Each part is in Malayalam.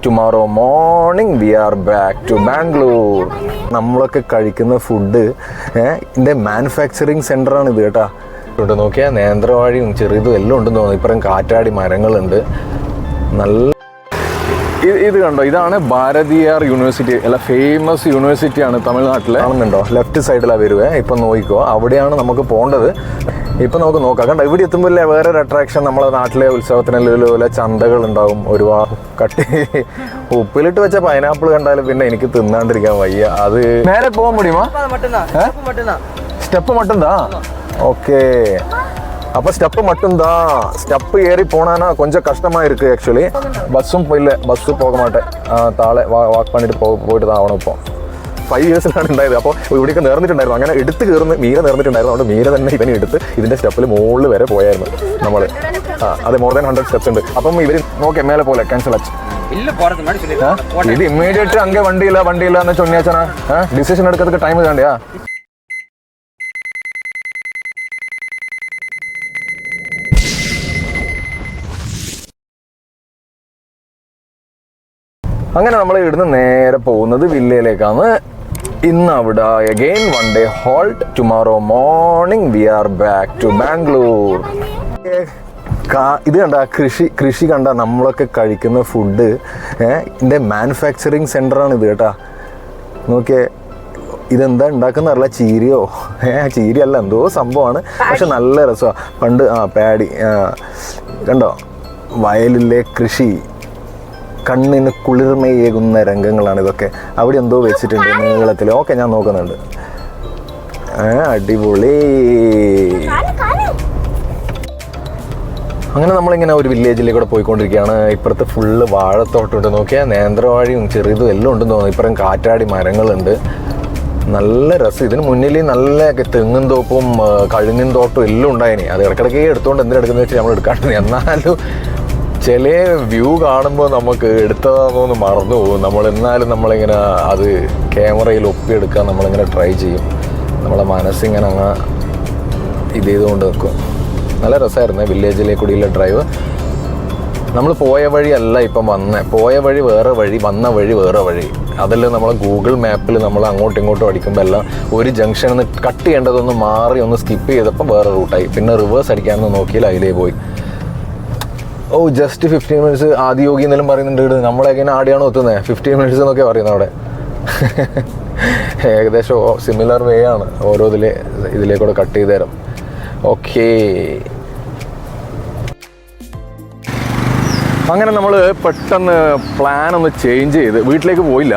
tomorrow morning we are back to Bangalore. നമ്മളൊക്കെ കഴിക്കുന്ന ഫുഡ് ഇതിൻ്റെ മാനുഫാക്ചറിങ് സെൻ്ററാണ് ഇത് കേട്ടോ. ഇവിടെ നോക്കിയാൽ നേന്ത്രവാഴിയും ചെറിയതും എല്ലാം ഉണ്ടെന്ന് തോന്നുന്നു. ഇപ്പുറം കാറ്റാടി മരങ്ങളുണ്ട്. നല്ല ഇത് കണ്ടോ, ഇതാണ് ഭാരതിയാർ യൂണിവേഴ്സിറ്റി. അല്ല, ഫേമസ് യൂണിവേഴ്സിറ്റിയാണ് തമിഴ്നാട്ടിലെ. കാണുന്നുണ്ടോ, ലെഫ്റ്റ് സൈഡിലാണ് വരുവേ. ഇപ്പം നോക്കിക്കോ, അവിടെയാണ് നമുക്ക് പോകേണ്ടത്. ഇപ്പം നമുക്ക് നോക്കാം. കണ്ടോ, ഇവിടെ എത്തുമ്പോൾ വേറൊരു അട്രാക്ഷൻ. നമ്മളെ നാട്ടിലെ ഉത്സവത്തിനല്ലേ ചന്തകൾ ഉണ്ടാവും. ഒരുപാട് ഉപ്പിലിട്ട് വെച്ച പൈനാപ്പിൾ കണ്ടാലും പിന്നെ എനിക്ക് തിന്നാണ്ടിരിക്കാൻ വയ്യ. അത് നേരെ പോകാൻ முடியுமா? സ്റ്റെപ്പ് മട്ടുംതാ. ഓക്കെ, அப்போ ஸ்டெப்பு மட்டும்தான். ஸ்டெப்பு ஏறி போனானா கொஞ்சம் கஷ்டமாக இருக்குது ஆக்சுவலி. பஸ்ஸும் இல்லை, பஸ்ஸு போக மாட்டேன். താഴെ വാക്ക് പണിയിട്ട് പോയിട്ട് താവണം. ഇപ്പോൾ 5 ഇയേഴ്സിലാണ് ഉണ്ടായത്. അപ്പോൾ ഇവിടെയൊക്കെ നേർന്നിട്ടുണ്ടായിരുന്നു. അങ്ങനെ എടുത്ത് കയറുന്ന മീര നേർന്നിട്ടുണ്ടായിരുന്നു. അതുകൊണ്ട് മീര തന്നെ ഇവനെ എടുത്ത് ഇതിൻ്റെ സ്റ്റെപ്പിൽ മുകളിൽ വരെ പോയായിരുന്നു നമ്മൾ. അതെ, മോർ ദാൻ 100 സ്റ്റെപ്സ് ഉണ്ട്. അപ്പം ഇവർ നോക്കി മേലെ പോലെ ക്യാൻസൽ ആச்சு. ഇത് ഇമ്മീഡിയറ്റ് അങ്ങ് വണ്ടിയില്ല എന്ന് ചൊന്നിയാച്ചനാ ഡിസിഷൻ എടുக்கிறதுக்கு ടൈം വേണ്ടയാ. അങ്ങനെ നമ്മൾ ഇവിടുന്ന് നേരെ പോകുന്നത് വില്ലയിലേക്കാണ്. ഇന്ന് അവിടെ again one day halt. Tomorrow morning we are back to Bangalore. ഇത് കണ്ട കൃഷി കണ്ട നമ്മളൊക്കെ കഴിക്കുന്ന ഫുഡ് ഇതിൻ്റെ മാനുഫാക്ചറിങ് സെൻ്ററാണ് ഇത് കേട്ടോ. നോക്കിയേ, ഇതെന്താ ഉണ്ടാക്കുന്നതല്ല, ചീരയോ ചീരയല്ല, എന്തോ സംഭവമാണ്. പക്ഷെ നല്ല രസമാണ്. പണ്ട് പാഡി കണ്ടോ, വയലിലെ കൃഷി, കണ്ണിന് കുളിർമയേകുന്ന രംഗങ്ങളാണ് ഇതൊക്കെ. അവിടെ എന്തോ വെച്ചിട്ടുണ്ട് നീളത്തിൽ. ഓക്കെ, ഞാൻ നോക്കുന്നുണ്ട്. അടിപൊളി. അങ്ങനെ നമ്മളിങ്ങനെ ഒരു വില്ലേജിലേക്കൂടെ പോയിക്കൊണ്ടിരിക്കുകയാണ്. ഇപ്പുറത്ത് ഫുള്ള് വാഴത്തോട്ടമുണ്ട്. നോക്കിയാൽ നേന്ത്രവാഴിയും ചെറിയതും എല്ലാം ഉണ്ടെന്ന് തോന്നുന്നു. ഇപ്പുറം കാറ്റാടി മരങ്ങളുണ്ട്. നല്ല രസം. ഇതിന് മുന്നിൽ നല്ല തെങ്ങും തോപ്പും കഴുങ്ങിൻ തോട്ടവും എല്ലാം ഉണ്ടായിനി. അത് ഇടയ്ക്കിടയ്ക്ക് എടുത്തുകൊണ്ട് എന്തിനെടുക്കുന്നത് വെച്ചാൽ നമ്മൾ എടുക്കാണ്ട്. എന്നാലും ചില വ്യൂ കാണുമ്പോൾ നമുക്ക് എടുത്തതാണെന്ന് മറന്നു പോകും നമ്മൾ. എന്നാലും നമ്മളിങ്ങനെ അത് ക്യാമറയിൽ ഒപ്പിയെടുക്കാൻ നമ്മളിങ്ങനെ ട്രൈ ചെയ്യും. നമ്മളെ മനസ്സിങ്ങനെ അങ്ങ് ഇത് ചെയ്തുകൊണ്ട് നിൽക്കും. നല്ല രസമായിരുന്നു വില്ലേജിലേക്കൂടിയുള്ള ഡ്രൈവ്. നമ്മൾ പോയ വഴിയല്ല ഇപ്പം പോയ വഴി വേറെ വഴി, വന്ന വഴി വേറെ വഴി. അതെല്ലാം നമ്മൾ ഗൂഗിൾ മാപ്പിൽ നമ്മൾ അങ്ങോട്ടും ഇങ്ങോട്ടും അടിക്കുമ്പോൾ എല്ലാം ഒരു ജംഗ്ഷനിൽ നിന്ന് കട്ട് ചെയ്യേണ്ടതൊന്ന് മാറി ഒന്ന് സ്കിപ്പ് ചെയ്തപ്പോൾ വേറെ റൂട്ടായി. പിന്നെ റിവേഴ്സ് അടിക്കാമെന്ന് നോക്കിയാൽ അതിലേ പോയി. ജസ്റ്റ് 15 മിനിറ്റ്സ് ആദിയോഗി എന്നെല്ലാം പറയുന്നുണ്ട്. നമ്മളെങ്ങനെ ആടെയാണോ എത്തുന്നത്? 15 മിനിറ്റ്സ് എന്നൊക്കെ പറയുന്നത് അവിടെ. ഏകദേശം സിമിലർ വേ ആണ്. ഓരോ ഇതിലേക്കൂടെ കട്ട് ചെയ്ത് തരാം. ഓക്കേ, അങ്ങനെ നമ്മൾ പെട്ടെന്ന് പ്ലാൻ ഒന്ന് ചേഞ്ച് ചെയ്ത് വീട്ടിലേക്ക് പോയില്ല.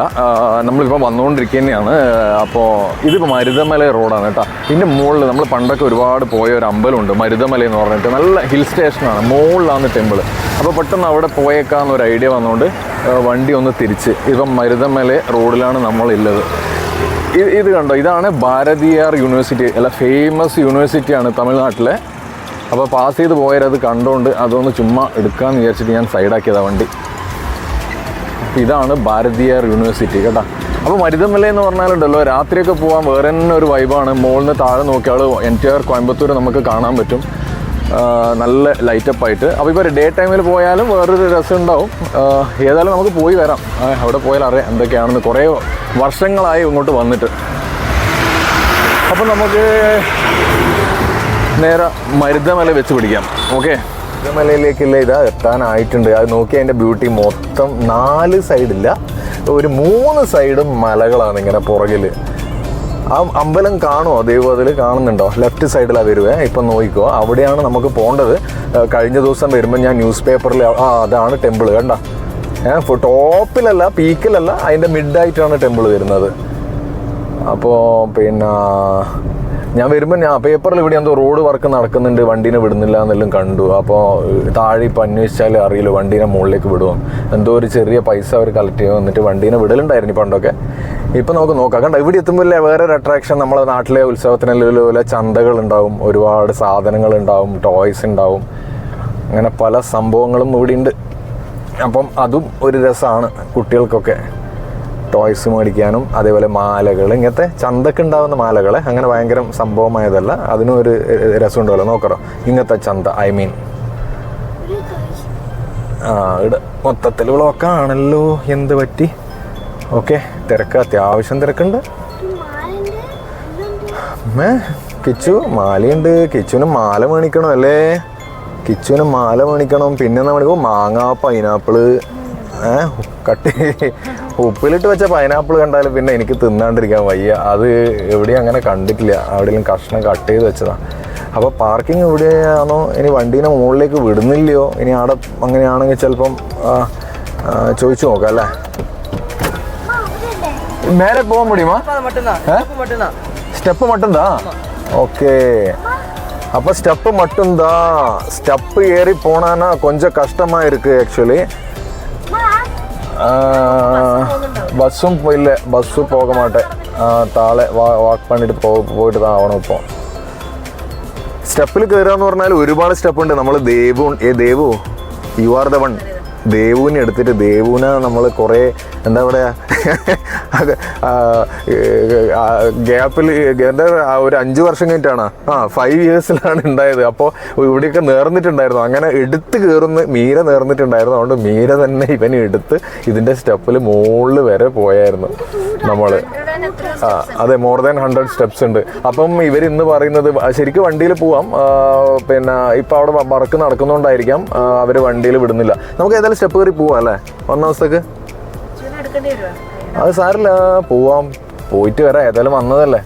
നമ്മളിപ്പോൾ വന്നുകൊണ്ടിരിക്കുക തന്നെയാണ്. അപ്പോൾ ഇതിപ്പോൾ മരുതമല റോഡാണ് കേട്ടോ. ഇതിൻ്റെ മുകളിൽ നമ്മൾ പണ്ടൊക്കെ ഒരുപാട് പോയ ഒരു അമ്പലമുണ്ട്, മരുതമല എന്ന് പറഞ്ഞിട്ട്. നല്ല ഹിൽ സ്റ്റേഷനാണ്, മുകളിലാണ് ടെമ്പിൾ. അപ്പോൾ പെട്ടെന്ന് അവിടെ പോയേക്കാന്നൊരു ഐഡിയ വന്നുകൊണ്ട് വണ്ടി ഒന്ന് തിരിച്ച് ഇപ്പം മരുതമല റോഡിലാണ് നമ്മളുള്ളത്. ഇത് കണ്ടോ, ഇതാണ് ഭാരതിയാർ യൂണിവേഴ്സിറ്റി. അല്ല, ഫേമസ് യൂണിവേഴ്സിറ്റിയാണ് തമിഴ്നാട്ടിലെ. അപ്പോൾ പാസ് ചെയ്ത് പോയത് കണ്ടുകൊണ്ട് അതൊന്ന് ചുമ്മാ എടുക്കാമെന്ന് വിചാരിച്ചിട്ട് ഞാൻ സൈഡാക്കിയതാണ് വണ്ടി. ഇതാണ് ഭാരതിയാർ യൂണിവേഴ്സിറ്റി കേട്ടോ. അപ്പോൾ മരുതമല എന്ന് പറഞ്ഞാലുണ്ടല്ലോ, രാത്രിയൊക്കെ പോകാൻ വേറെ തന്നെ ഒരു വൈബാണ്. മുകളിൽ നിന്ന് താഴെ നോക്കിയാൽ എൻറ്റയർ കോയമ്പത്തൂർ നമുക്ക് കാണാൻ പറ്റും, നല്ല ലൈറ്റപ്പായിട്ട്. അപ്പോൾ ഇപ്പോൾ ഡേ ടൈമിൽ പോയാലും വേറൊരു രസം ഉണ്ടാവും. ഏതായാലും നമുക്ക് പോയി വരാം. അവിടെ പോയാൽ അറിയാം എന്തൊക്കെയാണെന്ന്. കുറേ വർഷങ്ങളായി ഇങ്ങോട്ട് വന്നിട്ട്. അപ്പോൾ നമുക്ക് നേരെ മരുതമല വെച്ച് പിടിക്കാം. ഓക്കെ, മരുതമലയിലേക്കുള്ള ഇതാ എത്താനായിട്ടുണ്ട്. അത് നോക്കി അതിൻ്റെ ബ്യൂട്ടി. മൊത്തം 4 സൈഡില്ല, ഒരു 3 സൈഡും മലകളാണ് ഇങ്ങനെ പുറകിൽ. ആ അമ്പലം കാണുമോ? ദൈവത്തിൽ കാണുന്നുണ്ടോ? ലെഫ്റ്റ് സൈഡിലാണ് വരുവേ. ഇപ്പം നോക്കിക്കോ, അവിടെയാണ് നമുക്ക് പോകേണ്ടത്. കഴിഞ്ഞ ദിവസം വരുമ്പോൾ ഞാൻ ന്യൂസ് പേപ്പറിൽ അതാണ് ടെമ്പിൾ കണ്ട. ടോപ്പിലല്ല, പീക്കിലല്ല, അതിൻ്റെ മിഡായിട്ടാണ് ടെമ്പിൾ വരുന്നത്. അപ്പോൾ പിന്നെ ഞാൻ വരുമ്പോൾ പേപ്പറിൽ ഇവിടെ എന്തോ റോഡ് വർക്ക് നടക്കുന്നുണ്ട്, വണ്ടീനെ വിടുന്നില്ല എന്നെല്ലാം കണ്ടു. അപ്പോൾ താഴെ ഇപ്പം അന്വേഷിച്ചാൽ അറിയില്ല വണ്ടീനെ മുകളിലേക്ക് വിടുമോ. എന്തോ ഒരു ചെറിയ പൈസ അവർ കളക്ട് ചെയ്യും, എന്നിട്ട് വണ്ടീനെ വിടലുണ്ടായിരുന്നു പണ്ടൊക്കെ. ഇപ്പം നമുക്ക് നോക്കാം. കണ്ട, ഇവിടെ എത്തുമ്പോൾ വേറൊരു അട്രാക്ഷൻ. നമ്മളെ നാട്ടിലെ ഉത്സവത്തിനല്ലേ ചന്തകളുണ്ടാവും, ഒരുപാട് സാധനങ്ങളുണ്ടാവും, ടോയ്സ് ഉണ്ടാവും, അങ്ങനെ പല സംഭവങ്ങളും ഇവിടെ ഉണ്ട്. അപ്പം അതും ഒരു രസമാണ് കുട്ടികൾക്കൊക്കെ. ടോയ്സ് മേടിക്കാനും അതേപോലെ മാലകൾ, ഇങ്ങനത്തെ ചന്തക്ക് ഉണ്ടാകുന്ന മാലകൾ അങ്ങനെ ഭയങ്കര സംഭവമായതല്ല, അതിനും ഒരു രസമുണ്ടല്ലോ. നോക്കറോ ഇങ്ങനത്തെ ചന്ത, ഐ മീൻ ഇവിടെ മൊത്തത്തിൽ ബ്ലോക്കാണല്ലോ, എന്ത് പറ്റി? ഓക്കെ, തിരക്ക്, അത്യാവശ്യം തിരക്കുണ്ട്. കിച്ചു മാലയുണ്ട്, കിച്ചുവിന് മാല മേടിക്കണം അല്ലേ? കിച്ചുവിന് മാല മേടിക്കണം. പിന്നെ നമ്മൾ മാങ്ങ, പൈനാപ്പിള്, കട്ട് ഉപ്പിലിട്ട് വെച്ച പൈനാപ്പിൾ കണ്ടാലും പിന്നെ എനിക്ക് തിന്നാണ്ടിരിക്കാൻ വയ്യ. അത് എവിടെയും അങ്ങനെ കണ്ടിട്ടില്ല, എവിടെയെങ്കിലും കഷ്ണം കട്ട് ചെയ്ത് വെച്ചതാണ്. അപ്പോൾ പാർക്കിംഗ് എവിടെയാണോ, ഇനി വണ്ടീനെ മുകളിലേക്ക് വിടുന്നില്ലയോ, ഇനി അവിടെ അങ്ങനെയാണെങ്കിൽ ചിലപ്പം ചോദിച്ചു നോക്കാം അല്ലേ. മേലെ പോകാൻ முடியுமா? സ്റ്റെപ്പ് മട്ടുംതാ. ഓക്കെ, அப்போ ஸ்டெப்பு மட்டும்தான். ஸ்டெப்பு ஏறி போனான்னா கொஞ்சம் கஷ்டமாக இருக்குது ஆக்சுவலி. பஸ்ஸும் இல்லை, பஸ்ஸு போக மாட்டேன். താഴെ വാക്ക് പണിയിട്ട് പോയിട്ട് தான் ആവണം. ഇപ്പോൾ സ്റ്റെപ്പിൽ കയറുകയെന്ന് പറഞ്ഞാൽ ഒരുപാട് സ്റ്റെപ്പ് ഉണ്ട്. നമ്മൾ Devu you are the one. ദേവുവിനെ എടുത്തിട്ട് ദേവുവിനെ നമ്മൾ കുറേ എന്താ പറയുക ഗ്യാപ്പിൽ എൻ്റെ ഒരു 5 വർഷം കഴിഞ്ഞിട്ടാണ് 5 ഇയേഴ്സിലാണ് ഉണ്ടായത്. അപ്പോൾ ഇവിടെയൊക്കെ നേർന്നിട്ടുണ്ടായിരുന്നു. അങ്ങനെ എടുത്ത് കയറുന്ന മീര നേർന്നിട്ടുണ്ടായിരുന്നു. അതുകൊണ്ട് മീര തന്നെ ഇവനെ എടുത്ത് ഇതിൻ്റെ സ്റ്റെപ്പിൽ മുകളിൽ വരെ പോയായിരുന്നു നമ്മൾ. അതെ, മോർ ദാൻ 100 സ്റ്റെപ്സ് ഉണ്ട്. അപ്പം ഇവരിന്ന് പറയുന്നത് ശരിക്കും വണ്ടിയിൽ പോവാം, പിന്നെ ഇപ്പം അവിടെ വർക്ക് നടക്കുന്നതുകൊണ്ടായിരിക്കാം അവർ വണ്ടിയിൽ വിടുന്നില്ല. നമുക്ക് ഏതായാലും സ്റ്റെപ്പ് കയറി പോവാം അല്ലേ വന്ന ദിവസത്തേക്ക്? അത് സാരില്ല, പോവാം, പോയിട്ട് വരാം. ഏതായാലും വന്നതല്ലേ.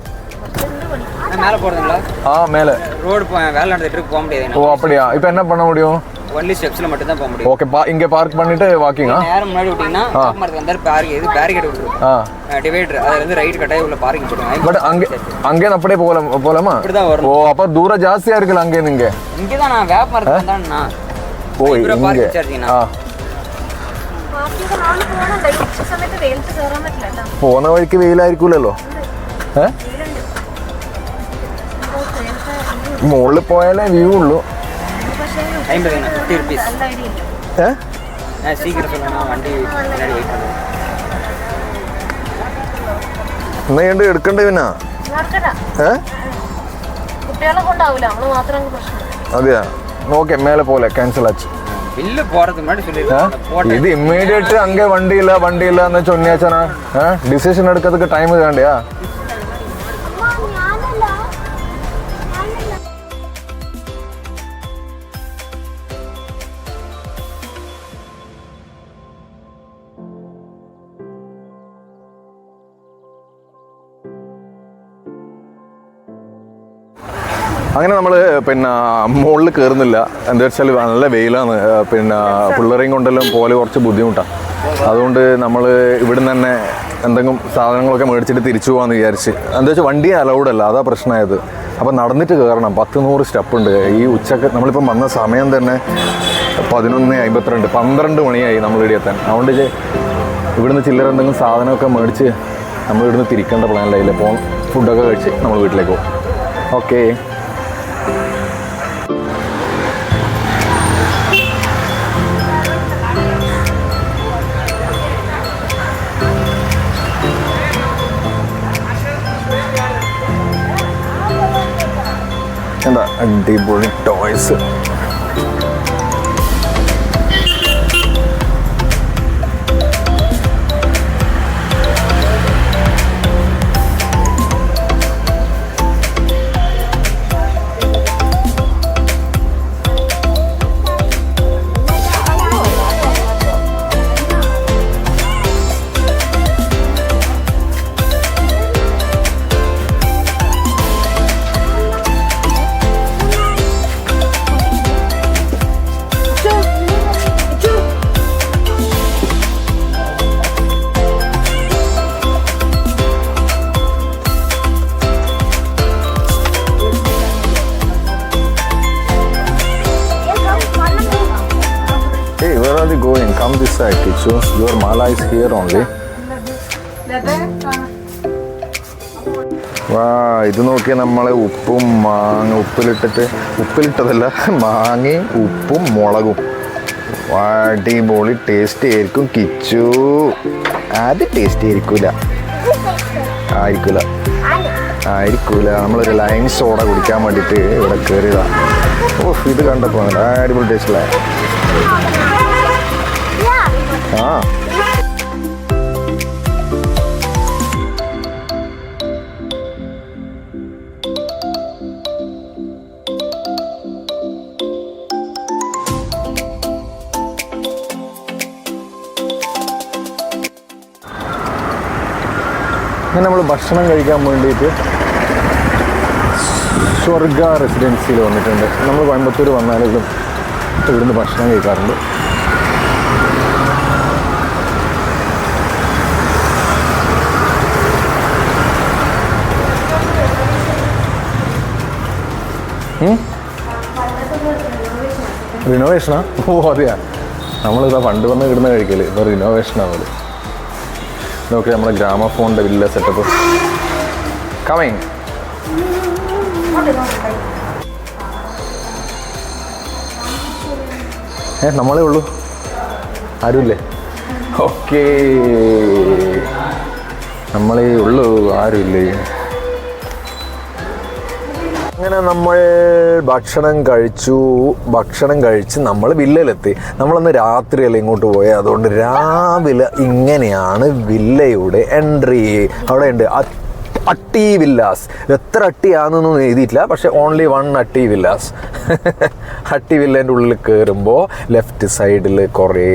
மேல ரோட் வேலை நடந்துட்டு இருக்கு, போக முடியாது. ஓ அப்படியா? இப்போ என்ன பண்ண முடியும்? ஒன்லி ஸ்டெப்ஸ்ல மட்டும் தான் போக முடியும். ஓகே, இங்க பார்க் பண்ணிட்டு வாக்கிங். நேரம் முன்னாடி விட்டீங்கன்னா மார்க் வந்தாரு பேரிகேட் விட்டுரும், டிவைடர் அதுல இருந்து ரைட் கட்டாய உள்ள பார்க்கிங் போடுங்க. பட் அங்கே அப்படியே போலாமா? இப்படி தான் வரும். ஓ, அப்ப தூரம் ஜாஸ்தியா இருக்குல அங்கே இங்க தான். நான் வேப்ப மரத்துல வந்தானா. ஓ, இங்க பார்க்கிங் சார்ஜினா പോന്ന വഴിക്ക് വെയിലായിരിക്കൂലല്ലോ. മുകളിൽ പോയാലേ വ്യൂ ഉള്ളൂ. എന്നാ കണ്ട് എടുക്കണ്ടേ പിന്നെ? അതെയാ? ഓക്കെ, മേലെ പോലെ ക്യാൻസൽ ആച്ചു. ഇത് ഇമ്മീഡിയറ്റ് അങ്ങേ വണ്ടിയില്ല എന്ന് ചൊന്നിയാച്ചാ ഡിസിഷൻ എടുക്കുന്നതൊക്കെ ടൈം വേണ്ടയാ? അങ്ങനെ നമ്മൾ പിന്നെ മുകളിൽ കയറുന്നില്ല. എന്താ വെച്ചാൽ നല്ല വെയിലാണ്. പിന്നെ പിള്ളേരെയും കൊണ്ടെല്ലാം പോലെ കുറച്ച് ബുദ്ധിമുട്ടാണ്. അതുകൊണ്ട് നമ്മൾ ഇവിടുന്ന് തന്നെ എന്തെങ്കിലും സാധനങ്ങളൊക്കെ മേടിച്ചിട്ട് തിരിച്ചു പോകാമെന്ന് വിചാരിച്ച്. എന്താ വെച്ചാൽ വണ്ടി അലൗഡ് അല്ല, അതാ പ്രശ്നമായത്. അപ്പോൾ നടന്നിട്ട് കയറണം. 10-100 സ്റ്റെപ്പ് ഉണ്ട്. ഈ ഉച്ചക്ക് നമ്മളിപ്പം വന്ന സമയം തന്നെ 11:52, 12 മണിയായി നമ്മൾ ഇവിടെ എത്താൻ. അതുകൊണ്ട് ഇവിടുന്ന് ചില്ലറ എന്തെങ്കിലും സാധനമൊക്കെ മേടിച്ച് നമ്മൾ ഇവിടുന്ന് തിരിക്കേണ്ട പ്ലാനിലായില്ല. അപ്പോൾ ഫുഡൊക്കെ കഴിച്ച് നമ്മൾ വീട്ടിലേക്ക് പോകും. ഓക്കെ, എന്താ അടിപൊളി toys. Going, come this side, Kichu. Your mala is here only. ഇത് നോക്കിയാൽ നമ്മളെ ഉപ്പും ഉപ്പിലിട്ടതല്ല, മാങ്ങയും ഉപ്പും മുളകും. അടിപൊളി ടേസ്റ്റ് ആയിരിക്കും കിച്ചു. അത് ടേസ്റ്റ് ആയിരിക്കൂല. നമ്മളൊരു ലൈം സോഡ കുടിക്കാൻ വേണ്ടിയിട്ട് ഇവിടെ കയറിയതാണ്. ഓ, ഇത് കണ്ടപ്പോൾ അടിപൊളി ടേസ്റ്റ് അല്ലേ? ആ അങ്ങനെ നമ്മൾ ഭക്ഷണം കഴിക്കാൻ വേണ്ടിയിട്ട് സ്വർഗ റെസിഡൻസിയിൽ വന്നിട്ടുണ്ട്. നമ്മൾ കോയമ്പത്തൂർ വന്നാലും ഇവിടുന്ന് ഭക്ഷണം കഴിക്കാറുണ്ട്. റിനോവേഷനാ? ഓ അതെയാ, നമ്മളിതാ പണ്ട് വന്ന് കിടന്ന് കഴിക്കല്, ഇപ്പോൾ റിനോവേഷനാണ്. നോക്കി നമ്മുടെ ഗ്രാമഫോണിൻ്റെ വില്ല സെറ്റപ്പ് കമ്മിങ്. നമ്മളേ ഉള്ളൂ, ആരുമില്ലേ? ഓക്കേ, നമ്മളേ ഉള്ളൂ, ആരുമില്ലേ. അങ്ങനെ നമ്മൾ ഭക്ഷണം കഴിച്ച് നമ്മൾ വില്ലയിലെത്തി. നമ്മളന്ന് രാത്രിയല്ല ഇങ്ങോട്ട് പോയത്, അതുകൊണ്ട് രാവിലെ ഇങ്ങനെയാണ് വില്ലയുടെ എൻട്രി. അവിടെ ഉണ്ട് അട്ടി വില്ലാസ്. എത്ര അട്ടിയാണെന്നൊന്നും എഴുതിയിട്ടില്ല, പക്ഷെ ഓൺലി 1 അട്ടി വില്ലാസ്. അട്ടി വില്ലേൻ്റെ ഉള്ളിൽ കയറുമ്പോൾ ലെഫ്റ്റ് സൈഡിൽ കുറേ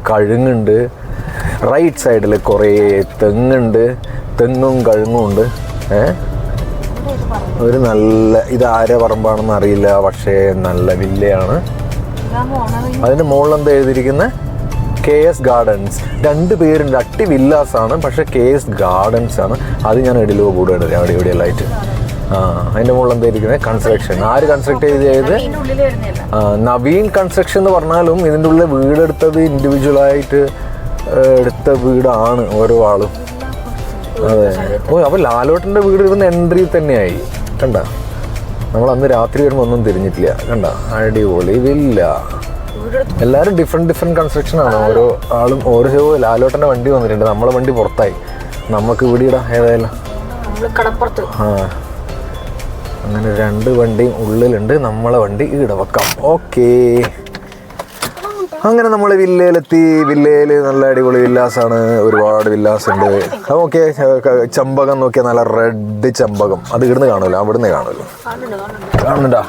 കഴുങ്ങുണ്ട്, റൈറ്റ് സൈഡിൽ കുറേ തെങ്ങുണ്ട്, തെങ്ങും കഴുങ്ങും ഉണ്ട്. ഒരു നല്ല, ഇത് ആരെ പറമ്പാണെന്ന് അറിയില്ല, പക്ഷേ നല്ല വില്ലയാണ്. അതിൻ്റെ മുകളിൽ എന്താ എഴുതിയിരിക്കുന്നത്? KS gardens. 2 പേരുണ്ട്. അട്ടി വില്ലാസ് ആണ്, പക്ഷേ KS ഗാർഡൻസ് ആണ്. അത് ഞാൻ എടിലോ കൂടെ ഇടുന്നത് അവിടെ ഇവിടെയെല്ലായിട്ട്. അതിൻ്റെ മുകളിൽ എന്താ ഇരിക്കുന്നത്? കൺസ്ട്രക്ഷൻ. ആര് കൺസ്ട്രക്ട് ചെയ്ത്? നവീൻ കൺസ്ട്രക്ഷൻ എന്ന് പറഞ്ഞാലും ഇതിൻ്റെ ഉള്ളിൽ വീടെടുത്തത് ഇൻഡിവിജ്വലായിട്ട് എടുത്ത വീടാണ് ഓരോ ആളും. അതെ. ഓ, അപ്പോൾ ലാലോട്ടൻ്റെ വീട് ഇരുന്ന എൻട്രി തന്നെയായി. കണ്ട, നമ്മൾ അന്ന് രാത്രി വരുമ്പോൾ ഒന്നും തിരിഞ്ഞിട്ടില്ല. കണ്ട, അടിപൊളി വില്ല. എല്ലാവരും ഡിഫറെൻറ്റ് കൺസ്ട്രക്ഷനാണ്. ഓരോ ആളും ഓരോ ലാലോട്ടൻ്റെ വണ്ടി വന്നിട്ടുണ്ട്. നമ്മളെ വണ്ടി പുറത്തായി, നമുക്ക് ഇവിടെ ഇടാം ഏതായാലും. ആ, അങ്ങനെ 2 വണ്ടിയും ഉള്ളിലുണ്ട്, നമ്മളെ വണ്ടി ഇവിടെ വെക്കാം. ഓക്കേ, അങ്ങനെ നമ്മൾ വില്ലയിലെത്തി. വില്ലയിൽ നല്ല അടിപൊളി വില്ലാസാണ്, ഒരുപാട് വില്ലാസ് ഉണ്ട്. ഓക്കെ, ചമ്പകം നോക്കിയാൽ നല്ല റെഡ് ചമ്പകം. അത് ഇവിടുന്ന് കാണുമല്ലോ, അവിടുന്ന് കാണുമല്ലോ. കാണുന്നുണ്ടാ?